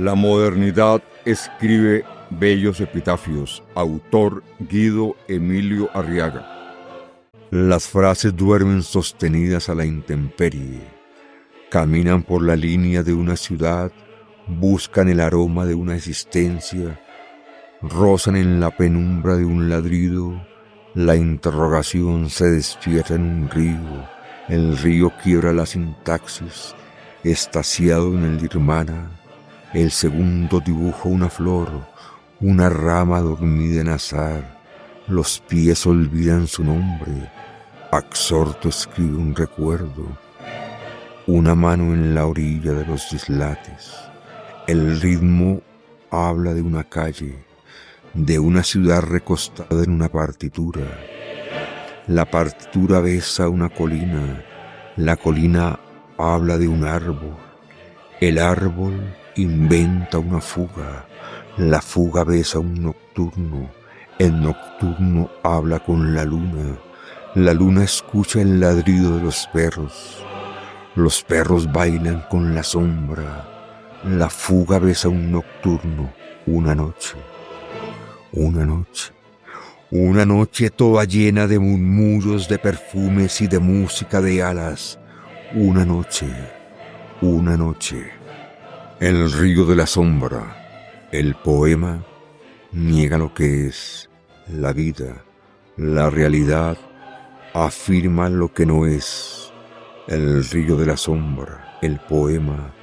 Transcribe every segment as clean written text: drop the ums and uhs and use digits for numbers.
La modernidad escribe bellos epitafios. Autor Guido Emilio Arriaga. Las frases duermen sostenidas a la intemperie. Caminan por la línea de una ciudad, buscan el aroma de una existencia, rozan en la penumbra de un ladrido. La interrogación se despierta en un río. El río quiebra la sintaxis, extasiado en el nirvana. El segundo dibuja una flor, una rama dormida en azar. Los pies olvidan su nombre. Absorto escribe un recuerdo. Una mano en la orilla de los dislates. El ritmo habla de una calle, de una ciudad recostada en una partitura. La partitura besa una colina. La colina habla de un árbol. El árbol inventa una fuga. La fuga besa un nocturno. El nocturno habla con la luna. La luna escucha el ladrido de los perros. Los perros bailan con la sombra. La fuga besa un nocturno. Una noche. Una noche. Una noche toda llena de murmullos, de perfumes y de música de alas. Una noche. Una noche. El río de la sombra. El poema niega lo que es la vida. La realidad afirma lo que no es. El río de la sombra. El poema.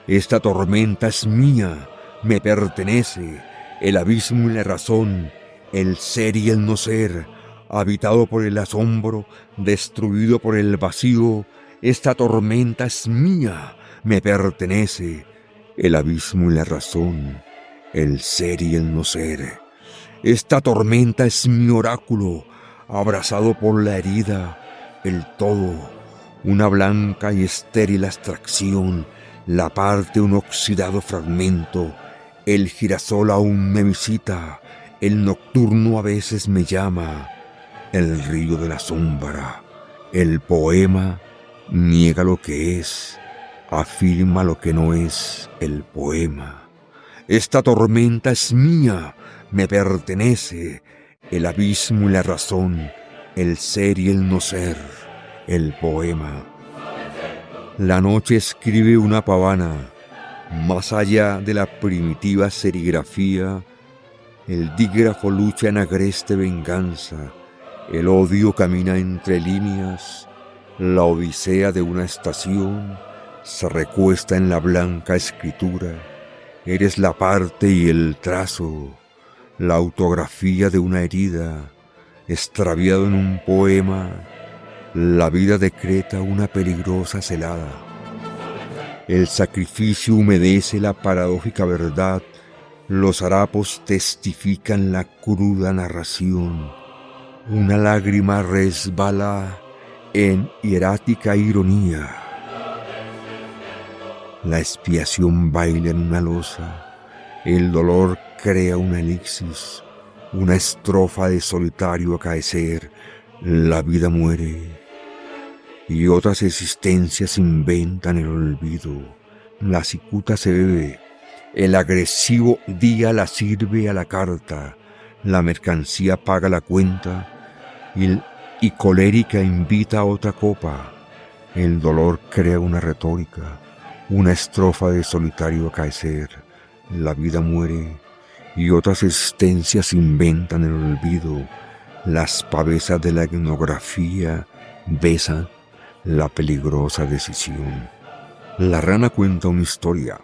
Esta tormenta es mía, me pertenece. El abismo y la razón, el ser y el no ser, habitado por el asombro, destruido por el vacío. Esta tormenta es mía, me pertenece. El abismo y la razón, el ser y el no ser. Esta tormenta es mi oráculo, abrazado por la herida, el todo, una blanca y estéril abstracción, la parte un oxidado fragmento. El girasol aún me visita, el nocturno a veces me llama. El río de la sombra, el poema niega lo que es, afirma lo que no es el poema. Esta tormenta es mía, me pertenece. El abismo y la razón, el ser y el no ser, el poema. La noche escribe una pavana. Más allá de la primitiva serigrafía, el dígrafo lucha en agreste venganza. El odio camina entre líneas. La odisea de una estación se recuesta en la blanca escritura. Eres la parte y el trazo, la autografía de una herida, extraviado en un poema. La vida decreta una peligrosa celada. El sacrificio humedece la paradójica verdad. Los harapos testifican la cruda narración. Una lágrima resbala en hierática ironía. La expiación baila en una losa. El dolor crea una elixis, una estrofa de solitario acaecer. La vida muere y otras existencias inventan el olvido. La cicuta se bebe, el agresivo día la sirve a la carta, la mercancía paga la cuenta y colérica invita a otra copa. El dolor crea una retórica, una estrofa de solitario acaecer. La vida muere y otras existencias inventan el olvido. Las pavesas de la etnografía besan la peligrosa decisión. La rana cuenta una historia.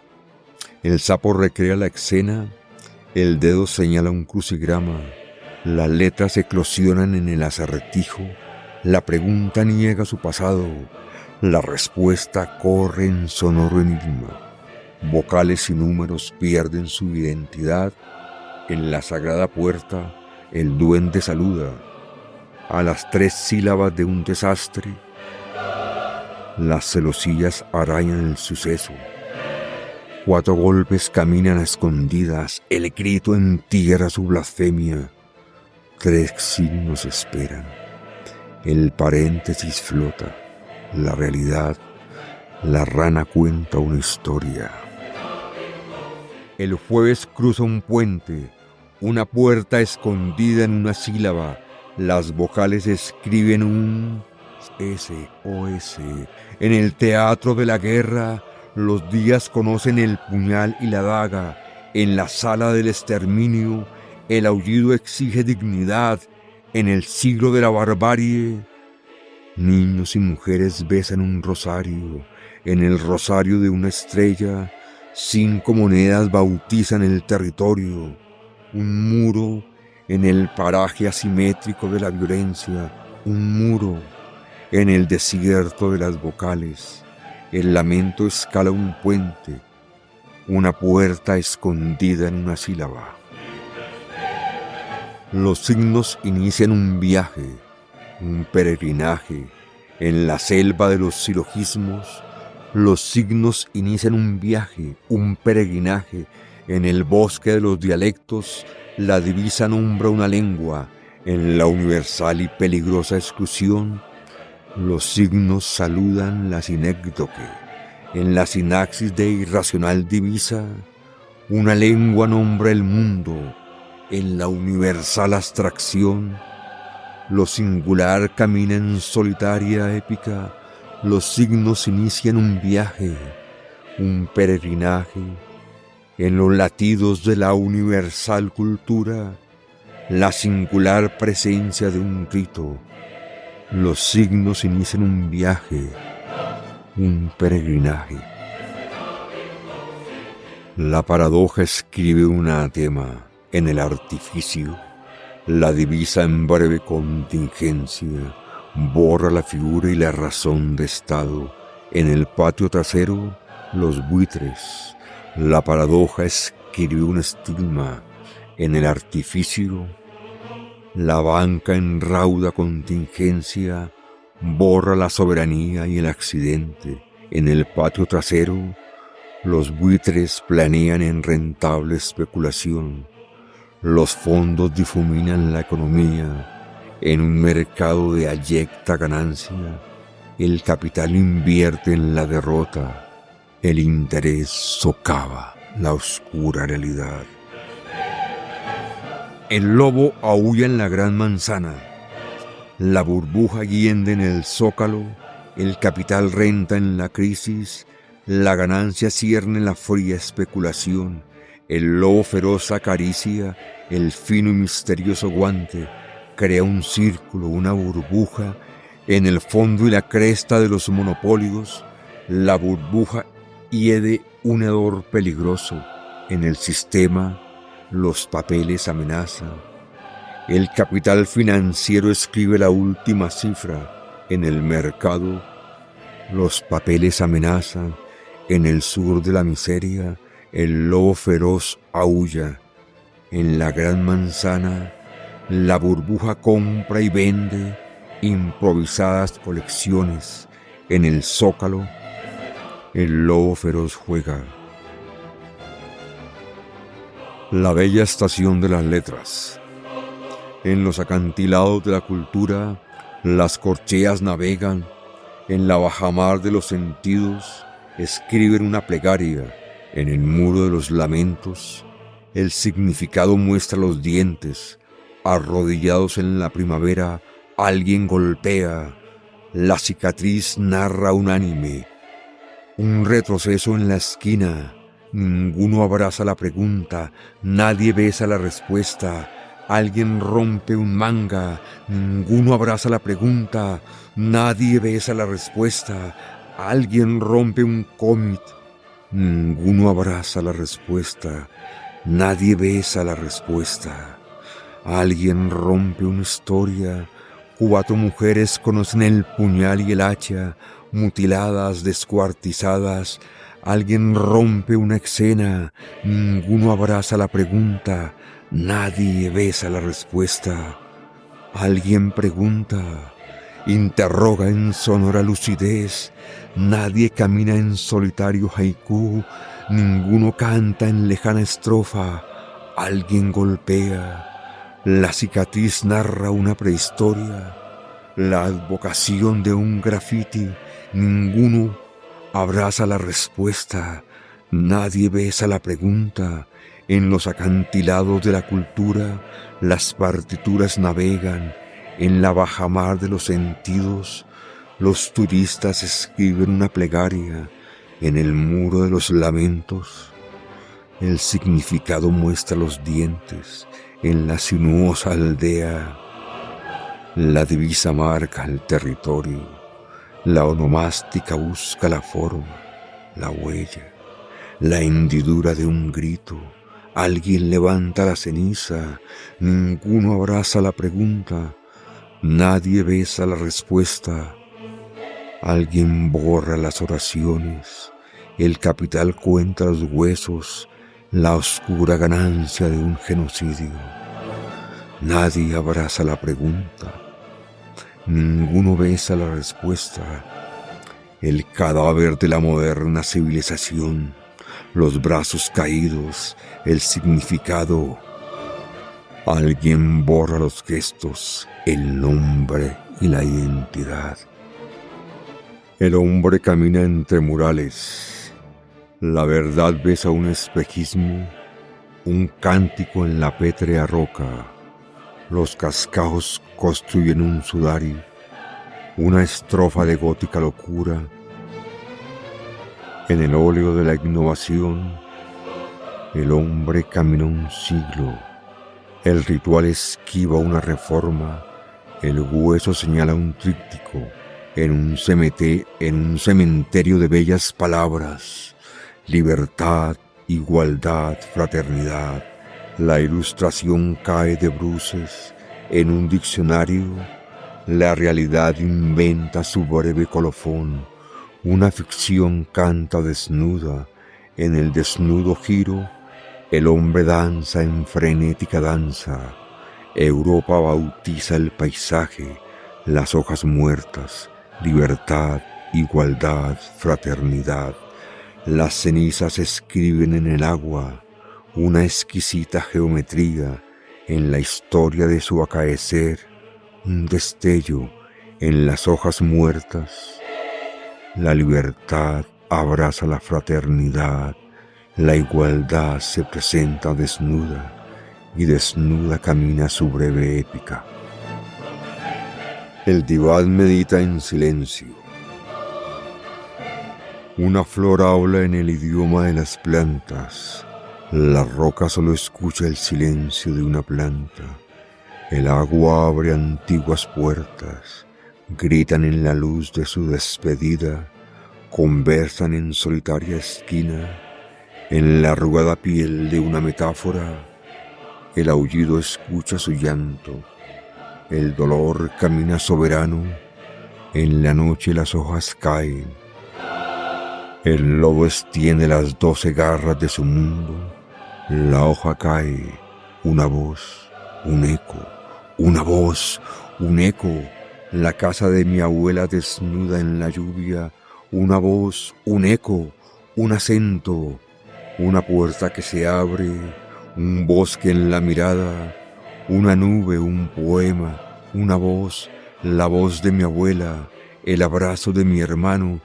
El sapo recrea la escena. El dedo señala un crucigrama. Las letras eclosionan en el acertijo. La pregunta niega su pasado. La respuesta corre en sonoro enigma. Vocales y números pierden su identidad. En la sagrada puerta, el duende saluda. A las 3 sílabas de un desastre, las celosillas arañan el suceso. 4 golpes caminan a escondidas, el grito entierra su blasfemia. 3 signos esperan, el paréntesis flota, la realidad, la rana cuenta una historia. El jueves cruza un puente, una puerta escondida en una sílaba. Las vocales escriben un SOS. En el teatro de la guerra, los días conocen el puñal y la daga. En la sala del exterminio, el aullido exige dignidad. En el siglo de la barbarie, niños y mujeres besan un rosario. En el rosario de una estrella, 5 monedas bautizan el territorio. Un muro en el paraje asimétrico de la violencia. Un muro en el desierto de las vocales. El lamento escala un puente. Una puerta escondida en una sílaba. Los signos inician un viaje, un peregrinaje. En la selva de los silogismos, los signos inician un viaje, un peregrinaje. En el bosque de los dialectos, la divisa nombra una lengua. En la universal y peligrosa exclusión, los signos saludan la sinécdoque. En la sinaxis de irracional divisa, una lengua nombra el mundo. En la universal abstracción, lo singular camina en solitaria épica. Los signos inician un viaje, un peregrinaje. En los latidos de la universal cultura, la singular presencia de un rito. Los signos inician un viaje, un peregrinaje. La paradoja escribe un anatema. En el artificio, la divisa en breve contingencia borra la figura y la razón de estado. En el patio trasero, los buitres. La paradoja escribe un estigma. En el artificio, la banca en rauda contingencia borra la soberanía y el accidente. En el patio trasero, los buitres planean en rentable especulación. Los fondos difuminan la economía. En un mercado de abyecta ganancia, el capital invierte en la derrota. El interés socava la oscura realidad. El lobo aúlla en la gran manzana. La burbuja hiende en el zócalo. El capital renta en la crisis. La ganancia cierne en la fría especulación. El lobo feroz acaricia el fino y misterioso guante, crea un círculo, una burbuja. En el fondo y la cresta de los monopolios, la burbuja hiede un hedor peligroso. En el sistema, los papeles amenazan. El capital financiero escribe la última cifra. En el mercado, los papeles amenazan. En el sur de la miseria, el lobo feroz aúlla. En la gran manzana, la burbuja compra y vende improvisadas colecciones. En el zócalo, el lobo feroz juega. La bella estación de las letras. En los acantilados de la cultura, las corcheas navegan. En la bajamar de los sentidos, escriben una plegaria. En el muro de los lamentos, el significado muestra los dientes. Arrodillados en la primavera, alguien golpea. La cicatriz narra unánime. Un retroceso en la esquina. Ninguno abraza la pregunta. Nadie besa la respuesta. Alguien rompe un manga. Ninguno abraza la pregunta. Nadie besa la respuesta. Alguien rompe un cómic. Ninguno abraza la respuesta. Nadie besa la respuesta. Alguien rompe una historia. 4 mujeres conocen el puñal y el hacha, mutiladas, descuartizadas. Alguien rompe una escena. Ninguno abraza la pregunta. Nadie besa la respuesta. Alguien pregunta. Interroga en sonora lucidez. Nadie camina en solitario haiku. Ninguno canta en lejana estrofa. Alguien golpea. La cicatriz narra una prehistoria. La advocación de un grafiti. Ninguno abraza la respuesta. Nadie besa la pregunta. En los acantilados de la cultura, las partituras navegan. En la bajamar de los sentidos, los turistas escriben una plegaria. En el muro de los lamentos, el significado muestra los dientes. En la sinuosa aldea, la divisa marca el territorio. La onomástica busca la forma, la huella, la hendidura de un grito. Alguien levanta la ceniza, ninguno abraza la pregunta, nadie besa la respuesta. Alguien borra las oraciones, el capital cuenta los huesos, la oscura ganancia de un genocidio. Nadie abraza la pregunta, ninguno besa la respuesta. El cadáver de la moderna civilización, los brazos caídos, el significado. Alguien borra los gestos, el nombre y la identidad. El hombre camina entre murales. La verdad besa un espejismo, un cántico en la pétrea roca. Los cascajos construyen un sudario, una estrofa de gótica locura. En el óleo de la innovación, el hombre camina un siglo. El ritual esquiva una reforma, el hueso señala un tríptico. En un cementerio de bellas palabras, libertad, igualdad, fraternidad. La ilustración cae de bruces. En un diccionario, la realidad inventa su breve colofón. Una ficción canta desnuda. En el desnudo giro, el hombre danza en frenética danza. Europa bautiza el paisaje, las hojas muertas. Libertad, igualdad, fraternidad. Las cenizas escriben en el agua una exquisita geometría. En la historia de su acaecer, un destello en las hojas muertas. La libertad abraza la fraternidad. La igualdad se presenta desnuda y desnuda camina su breve épica. El diván medita en silencio. Una flor habla en el idioma de las plantas. La roca solo escucha el silencio de una planta. El agua abre antiguas puertas. Gritan en la luz de su despedida. Conversan en solitaria esquina. En la arrugada piel de una metáfora, el aullido escucha su llanto. El dolor camina soberano, en la noche las hojas caen. El lobo extiende las 12 garras de su mundo, la hoja cae, una voz, un eco, una voz, un eco. La casa de mi abuela desnuda en la lluvia, una voz, un eco, un acento, una puerta que se abre, un bosque en la mirada. Una nube, un poema, una voz, la voz de mi abuela, el abrazo de mi hermano.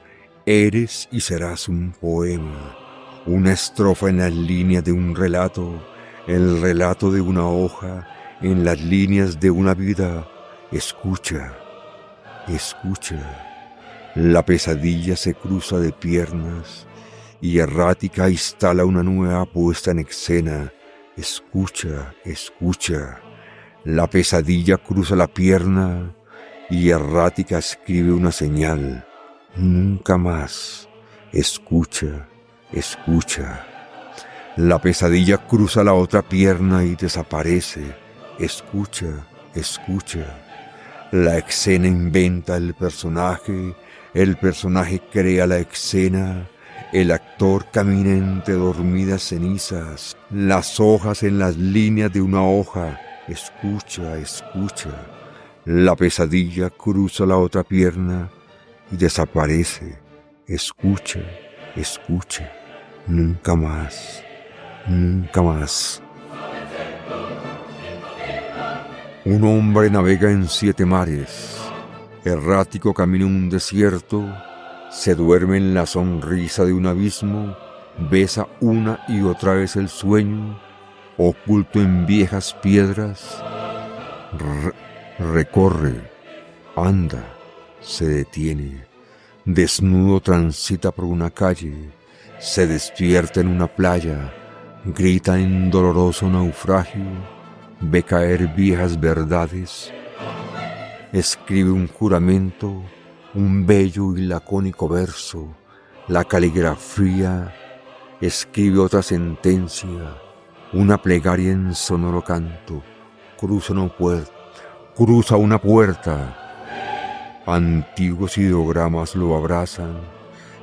Eres y serás un poema, una estrofa en las líneas de un relato, el relato de una hoja, en las líneas de una vida. Escucha, escucha. La pesadilla se cruza de piernas y errática instala una nueva puesta en escena. Escucha, escucha. La pesadilla cruza la pierna y errática escribe una señal. Nunca más. Escucha, escucha. La pesadilla cruza la otra pierna y desaparece. Escucha, escucha. La escena inventa el personaje crea la escena. El actor camina entre dormidas cenizas, las hojas en las líneas de una hoja. Escucha, escucha. La pesadilla cruza la otra pierna y desaparece. Escucha, escucha. Nunca más, nunca más. Un hombre navega en 7 mares. Errático camina un desierto. Se duerme en la sonrisa de un abismo. besa una y otra vez el sueño, oculto en viejas piedras, recorre, anda, se detiene, desnudo transita por una calle, se despierta en una playa, grita en doloroso naufragio, ve caer viejas verdades, escribe un juramento, un bello y lacónico verso, la caligrafía, escribe otra sentencia, una plegaria en sonoro canto, cruza una puerta, antiguos ideogramas lo abrazan,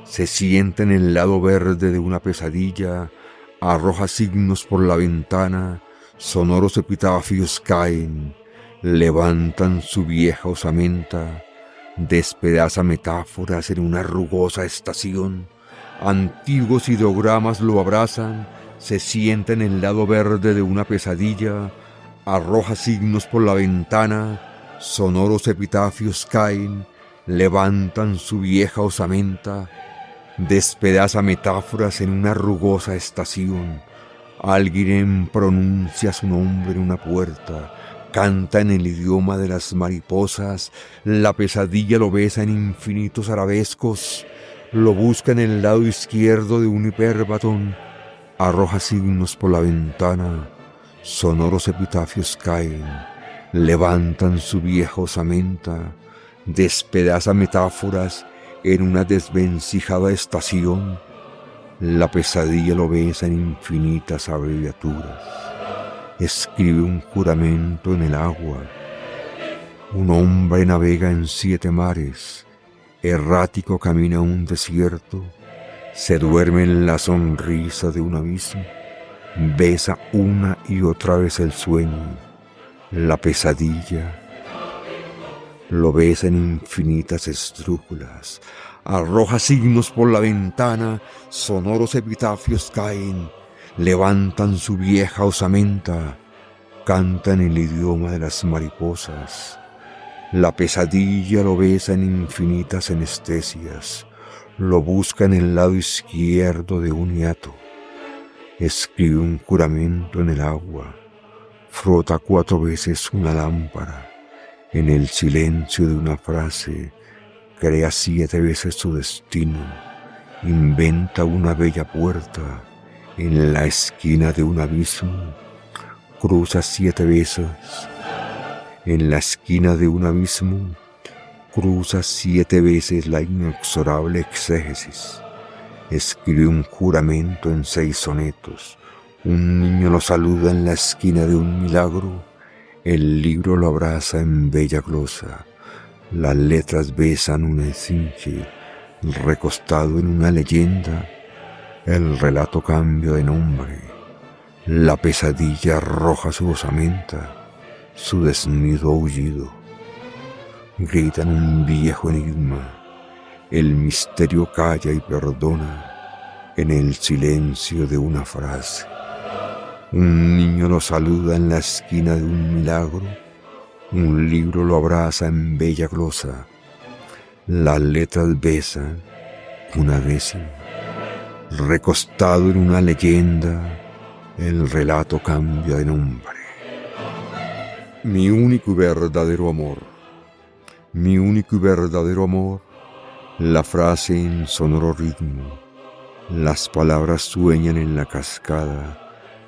se sienta en el lado verde de una pesadilla, arroja signos por la ventana, sonoros epitafios caen, levantan su vieja osamenta, despedaza metáforas en una rugosa estación, antiguos ideogramas lo abrazan, se sienta en el lado verde de una pesadilla, arroja signos por la ventana, sonoros epitafios caen, levantan su vieja osamenta, despedaza metáforas en una rugosa estación, alguien pronuncia su nombre en una puerta, canta en el idioma de las mariposas, la pesadilla lo besa en infinitos arabescos, lo busca en el lado izquierdo de un hiperbatón, arroja signos por la ventana, sonoros epitafios caen, levantan su vieja osamenta, despedaza metáforas en una desvencijada estación, la pesadilla lo besa en infinitas abreviaturas, escribe un juramento en el agua, un hombre navega en 7 mares, errático camina un desierto, se duerme en la sonrisa de un abismo, besa una y otra vez el sueño, la pesadilla lo besa en infinitas estrújulas, arroja signos por la ventana, sonoros epitafios caen, levantan su vieja osamenta, cantan el idioma de las mariposas, la pesadilla lo besa en infinitas anestesias, lo busca en el lado izquierdo de un hiato, escribe un juramento en el agua, frota 4 veces una lámpara, en el silencio de una frase, crea 7 veces su destino, inventa una bella puerta en la esquina de un abismo, cruza 7 veces en la esquina de un abismo, cruza 7 veces la inexorable exégesis, escribe un juramento en 6 sonetos, un niño lo saluda en la esquina de un milagro, el libro lo abraza en bella glosa, las letras besan una esfinge, recostado en una leyenda, el relato cambia de nombre, la pesadilla arroja su osamenta, su desnido aullido, gritan un viejo enigma, el misterio calla y perdona en el silencio de una frase. Un niño lo saluda en la esquina de un milagro, un libro lo abraza en bella glosa, las letras besan una décima, recostado en una leyenda, el relato cambia de nombre. Mi único y verdadero amor, mi único y verdadero amor, la frase en sonoro ritmo, las palabras sueñan en la cascada,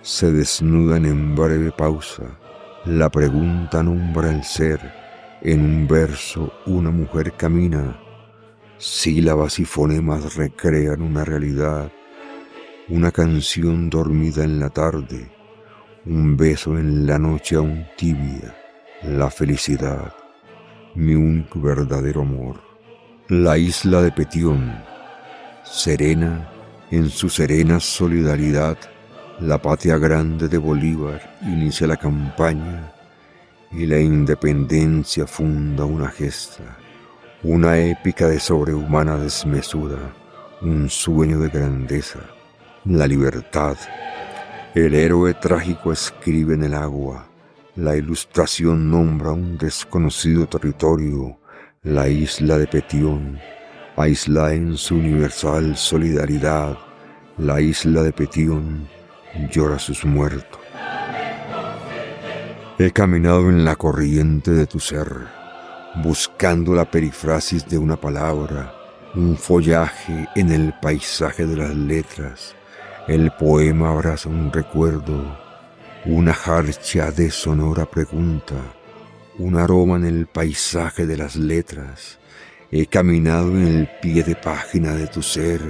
se desnudan en breve pausa, la pregunta nombra el ser, en un verso una mujer camina, sílabas y fonemas recrean una realidad, una canción dormida en la tarde, un beso en la noche aún tibia, la felicidad, mi único verdadero amor. La isla de Petión, serena en su serena solidaridad, la patria grande de Bolívar inicia la campaña y la independencia funda una gesta, una épica de sobrehumana desmesura, un sueño de grandeza, la libertad. El héroe trágico escribe en el agua, la ilustración nombra un desconocido territorio, la isla de Petión, aislada en su universal solidaridad, La isla de Petión llora a sus muertos. He caminado en la corriente de tu ser, buscando la perífrasis de una palabra, un follaje en el paisaje de las letras. El poema abraza un recuerdo, una jarcha de sonora pregunta, un aroma en el paisaje de las letras. He caminado en el pie de página de tu ser,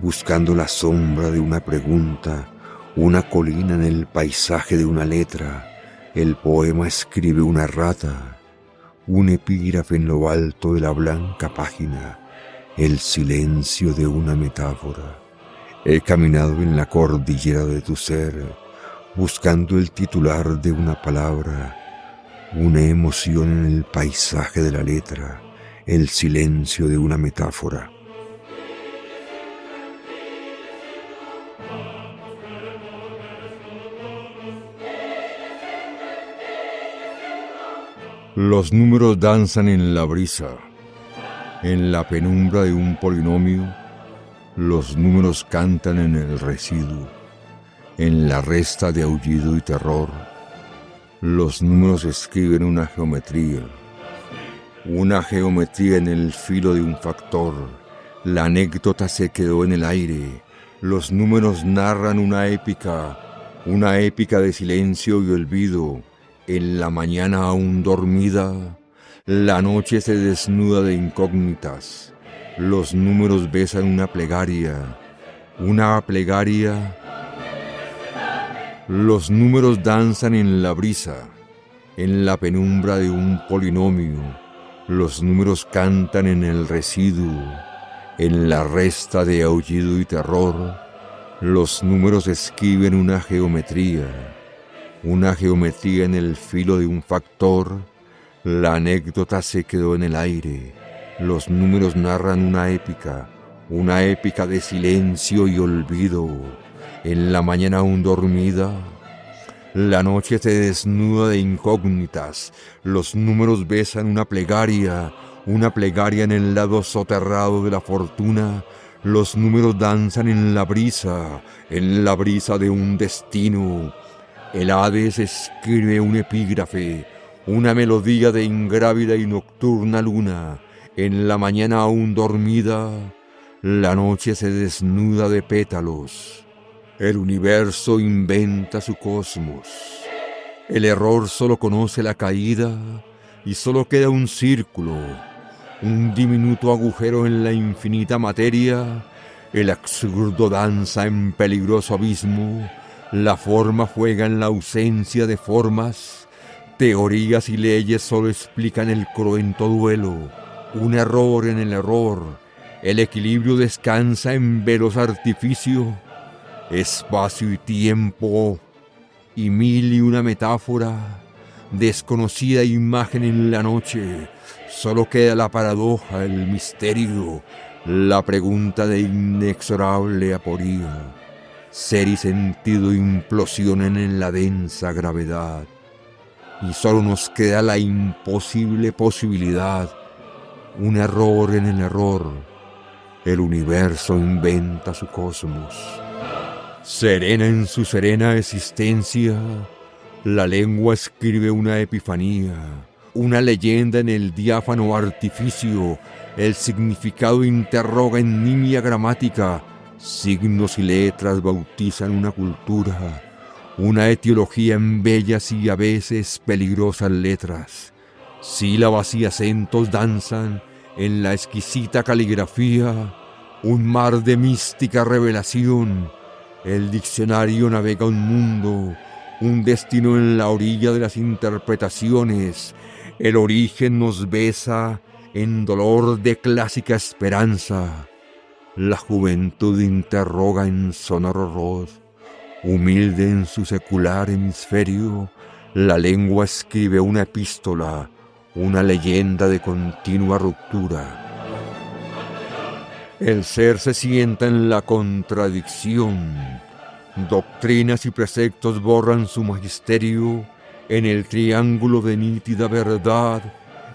buscando la sombra de una pregunta, una colina en el paisaje de una letra. El poema escribe una rata, un epígrafe en lo alto de la blanca página, el silencio de una metáfora. He caminado en la cordillera de tu ser, buscando el titular de una palabra, una emoción en el paisaje de la letra, el silencio de una metáfora. Los números danzan en la brisa, en la penumbra de un polinomio. Los números cantan en el residuo, en la resta de aullido y terror. Los números escriben una geometría en el filo de un factor. La anécdota se quedó en el aire. Los números narran una épica de silencio y olvido. En la mañana aún dormida, la noche se desnuda de incógnitas. Los números besan una plegaria. Los números danzan en la brisa, en la penumbra de un polinomio. Los números cantan en el residuo, en la resta de aullido y terror. Los números escriben una geometría en el filo de un factor. La anécdota se quedó en el aire. Los números narran una épica de silencio y olvido. En la mañana aún dormida, la noche se desnuda de incógnitas. Los números besan una plegaria en el lado soterrado de la fortuna. Los números danzan en la brisa de un destino. El Hades escribe un epígrafe, una melodía de ingrávida y nocturna luna. En la mañana aún dormida, la noche se desnuda de pétalos. El universo inventa su cosmos. El error solo conoce la caída y solo queda un círculo, un diminuto agujero en la infinita materia. El absurdo danza en peligroso abismo. La forma juega en la ausencia de formas. Teorías y leyes solo explican el cruento duelo. Un error en el error. El equilibrio descansa en veloz artificio. Espacio y tiempo y mil y una metáfora. Desconocida imagen en la noche. Solo queda la paradoja, el misterio, la pregunta de inexorable aporía. Ser y sentido implosionan en la densa gravedad. Y solo nos queda la imposible posibilidad. Un error en el error. El universo inventa su cosmos. Serena en su serena existencia, la lengua escribe una epifanía, una leyenda en el diáfano artificio. El significado interroga en nimia gramática. Signos y letras bautizan una cultura, una etiología en bellas y a veces peligrosas letras. Sílabas y acentos danzan en la exquisita caligrafía, un mar de mística revelación. El diccionario navega un mundo, un destino en la orilla de las interpretaciones. El origen nos besa en dolor de clásica esperanza. La juventud interroga en sonoro voz, humilde en su secular hemisferio. La lengua escribe una epístola, una leyenda de continua ruptura. El ser se sienta en la contradicción. Doctrinas y preceptos borran su magisterio. En el triángulo de nítida verdad,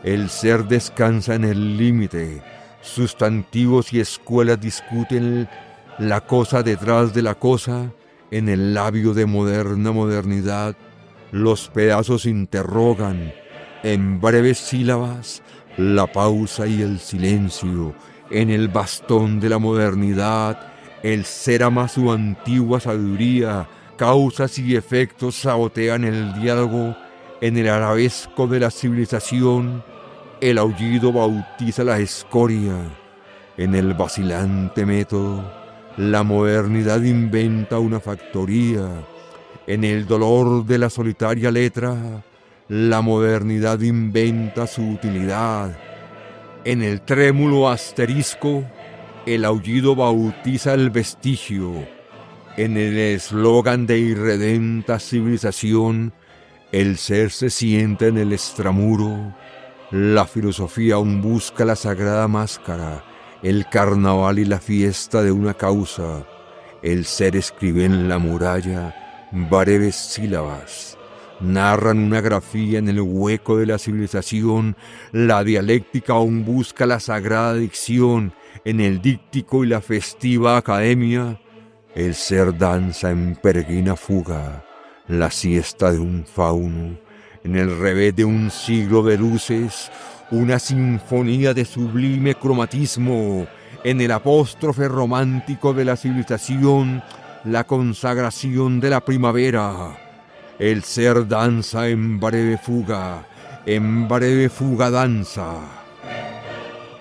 el ser descansa en el límite. Sustantivos y escuelas discuten la cosa detrás de la cosa, en el labio de moderna modernidad, los pedazos interrogan, en breves sílabas, la pausa y el silencio, en el bastón de la modernidad, el ser ama su antigua sabiduría, causas y efectos sabotean el diálogo, en el arabesco de la civilización, el aullido bautiza la escoria, en el vacilante método, la modernidad inventa una factoría, en el dolor de la solitaria letra, la modernidad inventa su utilidad, en el trémulo asterisco, el aullido bautiza el vestigio, en el eslogan de irredenta civilización, el ser se siente en el extramuro, la filosofía aún busca la sagrada máscara, el carnaval y la fiesta de una causa, el ser escribe en la muralla breves sílabas, narran una grafía en el hueco de la civilización, la dialéctica aún busca la sagrada dicción, en el díptico y la festiva academia, el ser danza en peregrina fuga, la siesta de un fauno, en el revés de un siglo de luces, una sinfonía de sublime cromatismo, en el apóstrofe romántico de la civilización, la consagración de la primavera. El ser danza en breve fuga danza.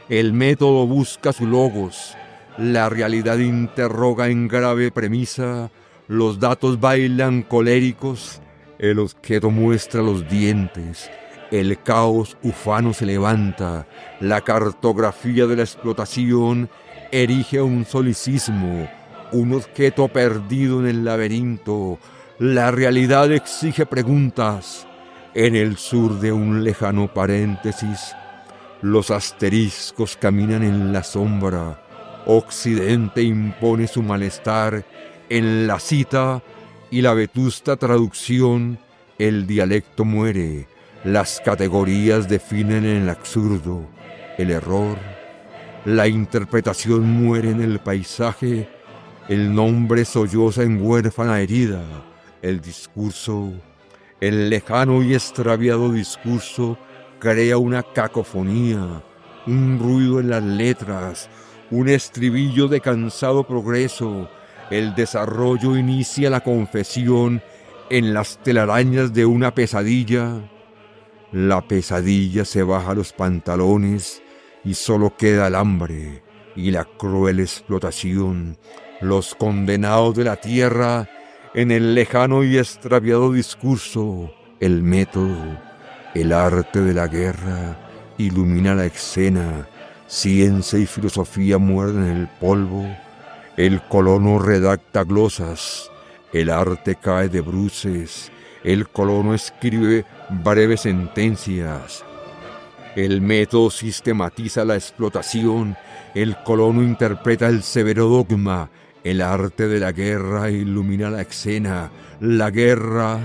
El método busca su logos, la realidad interroga en grave premisa, los datos bailan coléricos, el objeto muestra los dientes, el caos ufano se levanta, la cartografía de la explotación erige un solicismo, un objeto perdido en el laberinto, la realidad exige preguntas, en el sur de un lejano paréntesis, los asteriscos caminan en la sombra, Occidente impone su malestar en la cita y la vetusta traducción, el dialecto muere, las categorías definen el absurdo, el error, la interpretación muere en el paisaje, el nombre solloza en huérfana herida, el discurso, el lejano y extraviado discurso crea una cacofonía, un ruido en las letras, un estribillo de cansado progreso, el desarrollo inicia la confesión en las telarañas de una pesadilla. La pesadilla se baja los pantalones y solo queda el hambre y la cruel explotación, los condenados de la tierra en el lejano y extraviado discurso, el método, el arte de la guerra ilumina la escena, ciencia y filosofía muerden el polvo, el colono redacta glosas, el arte cae de bruces, el colono escribe breves sentencias, el método sistematiza la explotación, el colono interpreta el severo dogma, el arte de la guerra ilumina la escena, la guerra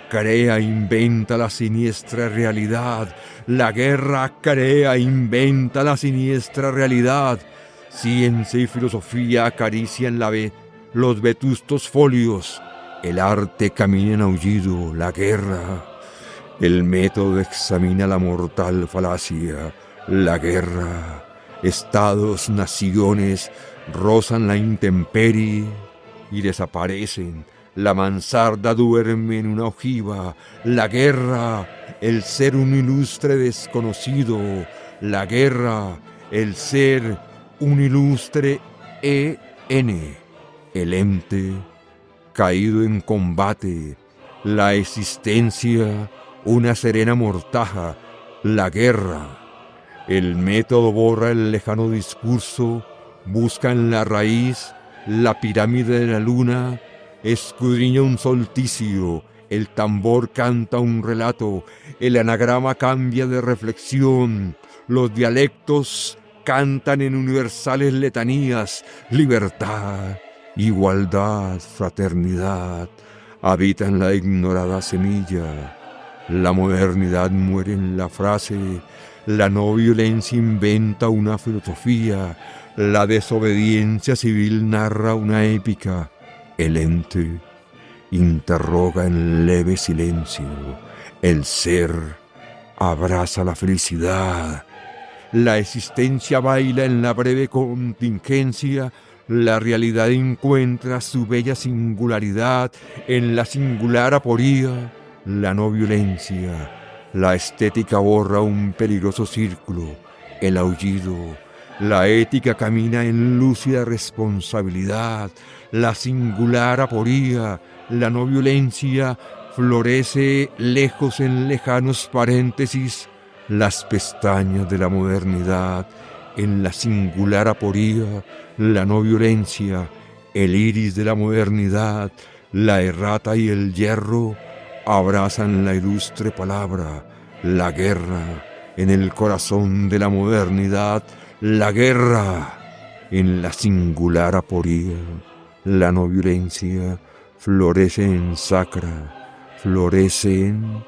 crea, inventa la siniestra realidad, la guerra crea, inventa la siniestra realidad, ciencia y filosofía acarician los vetustos folios, el arte camina en aullido, la guerra, el método examina la mortal falacia, la guerra, estados, naciones rozan la intemperie y desaparecen, la mansarda duerme en una ojiva, la guerra, el ser un ilustre desconocido, la guerra, el ser un ilustre EN, el ente caído en combate, la existencia una serena mortaja, la guerra. El método borra el lejano discurso, busca en la raíz la pirámide de la luna, escudriña un solsticio, el tambor canta un relato, el anagrama cambia de reflexión, los dialectos cantan en universales letanías, libertad, igualdad, fraternidad, habitan la ignorada semilla, la modernidad muere en la frase, la no violencia inventa una filosofía, la desobediencia civil narra una épica, el ente interroga en leve silencio, el ser abraza la felicidad, la existencia baila en la breve contingencia, la realidad encuentra su bella singularidad en la singular aporía, la no violencia, la estética borra un peligroso círculo, el aullido, la ética camina en lúcida responsabilidad, la singular aporía, la no violencia florece lejos en lejanos paréntesis, las pestañas de la modernidad, en la singular aporía, la no violencia, el iris de la modernidad, la errata y el hierro abrazan la ilustre palabra, la guerra en el corazón de la modernidad, la guerra en la singular aporía, la no violencia florece en sacra, florece en